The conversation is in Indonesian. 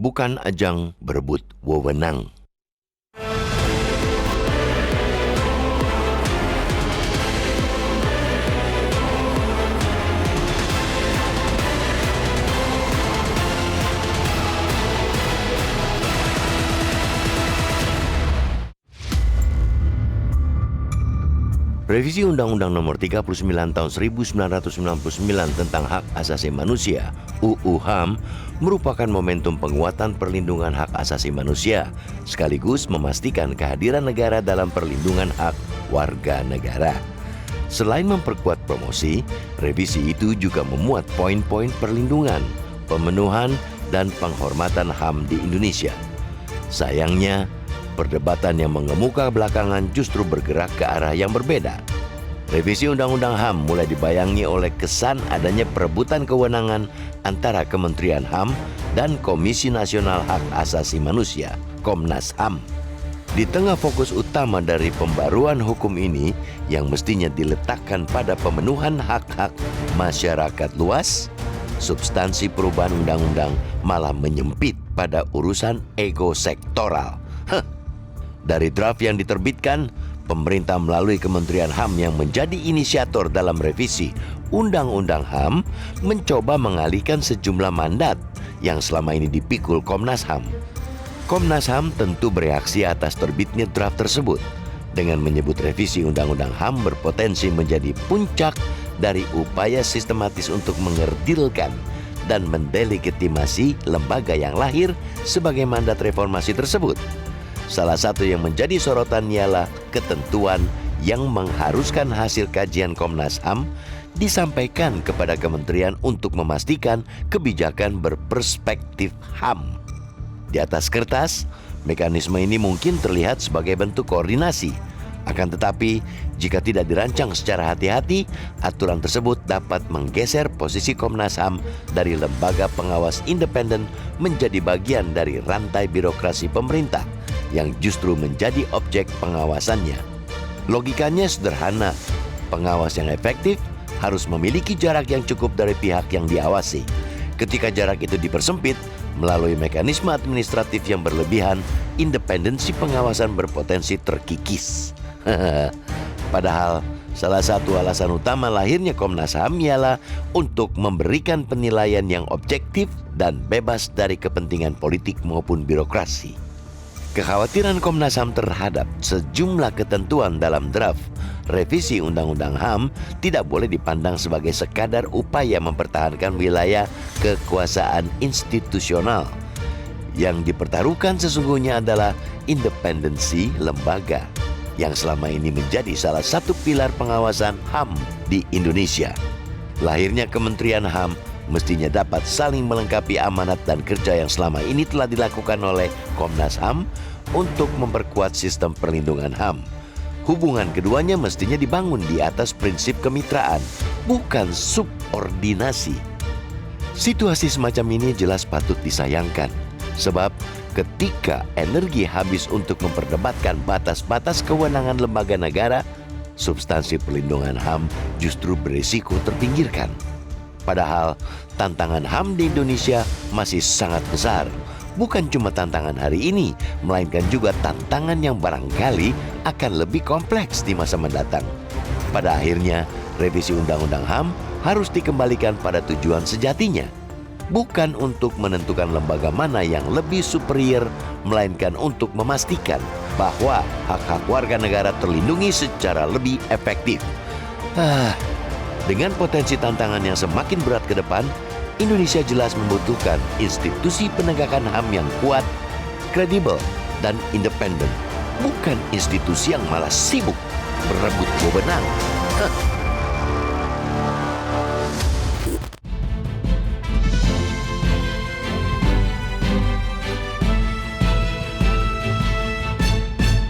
bukan ajang berebut wewenang. Revisi Undang-Undang Nomor 39 Tahun 1999 tentang Hak Asasi Manusia (UU HAM) merupakan momentum penguatan perlindungan hak asasi manusia, sekaligus memastikan kehadiran negara dalam perlindungan hak warga negara. Selain memperkuat promosi, revisi itu juga memuat poin-poin perlindungan, pemenuhan, dan penghormatan HAM di Indonesia. Sayangnya, perdebatan yang mengemuka belakangan justru bergerak ke arah yang berbeda. Revisi Undang-Undang HAM mulai dibayangi oleh kesan adanya perebutan kewenangan antara Kementerian HAM dan Komisi Nasional Hak Asasi Manusia, Komnas HAM. Di tengah fokus utama dari pembaruan hukum ini yang mestinya diletakkan pada pemenuhan hak-hak masyarakat luas, substansi perubahan undang-undang malah menyempit pada urusan ego sektoral. Dari draft yang diterbitkan, pemerintah melalui Kementerian HAM yang menjadi inisiator dalam revisi Undang-Undang HAM mencoba mengalihkan sejumlah mandat yang selama ini dipikul Komnas HAM. Komnas HAM tentu bereaksi atas terbitnya draft tersebut dengan menyebut revisi Undang-Undang HAM berpotensi menjadi puncak dari upaya sistematis untuk mengerdilkan dan mendelegitimasi lembaga yang lahir sebagai mandat reformasi tersebut. Salah satu yang menjadi sorotan ialah ketentuan yang mengharuskan hasil kajian Komnas HAM disampaikan kepada kementerian untuk memastikan kebijakan berperspektif HAM. Di atas kertas, mekanisme ini mungkin terlihat sebagai bentuk koordinasi. Akan tetapi, jika tidak dirancang secara hati-hati, aturan tersebut dapat menggeser posisi Komnas HAM dari lembaga pengawas independen menjadi bagian dari rantai birokrasi pemerintah yang justru menjadi objek pengawasannya. Logikanya sederhana, pengawas yang efektif harus memiliki jarak yang cukup dari pihak yang diawasi. Ketika jarak itu dipersempit melalui mekanisme administratif yang berlebihan, independensi pengawasan berpotensi terkikis. Padahal salah satu alasan utama lahirnya Komnas HAM ialah untuk memberikan penilaian yang objektif dan bebas dari kepentingan politik maupun birokrasi. Kekhawatiran Komnas HAM terhadap sejumlah ketentuan dalam draft revisi Undang-Undang HAM tidak boleh dipandang sebagai sekadar upaya mempertahankan wilayah kekuasaan institusional. Yang dipertaruhkan sesungguhnya adalah independensi lembaga yang selama ini menjadi salah satu pilar pengawasan HAM di Indonesia. Lahirnya Kementerian HAM mestinya dapat saling melengkapi amanat dan kerja yang selama ini telah dilakukan oleh Komnas HAM untuk memperkuat sistem perlindungan HAM. Hubungan keduanya mestinya dibangun di atas prinsip kemitraan, bukan subordinasi. Situasi semacam ini jelas patut disayangkan, sebab ketika energi habis untuk memperdebatkan batas-batas kewenangan lembaga negara, substansi perlindungan HAM justru berisiko terpinggirkan. Padahal tantangan HAM di Indonesia masih sangat besar. Bukan cuma tantangan hari ini, melainkan juga tantangan yang barangkali akan lebih kompleks di masa mendatang. Pada akhirnya, revisi Undang-Undang HAM harus dikembalikan pada tujuan sejatinya. Bukan untuk menentukan lembaga mana yang lebih superior, melainkan untuk memastikan bahwa hak-hak warga negara terlindungi secara lebih efektif. Dengan potensi tantangan yang semakin berat ke depan, Indonesia jelas membutuhkan institusi penegakan HAM yang kuat, kredibel, dan independen. Bukan institusi yang malah sibuk berebut wewenang.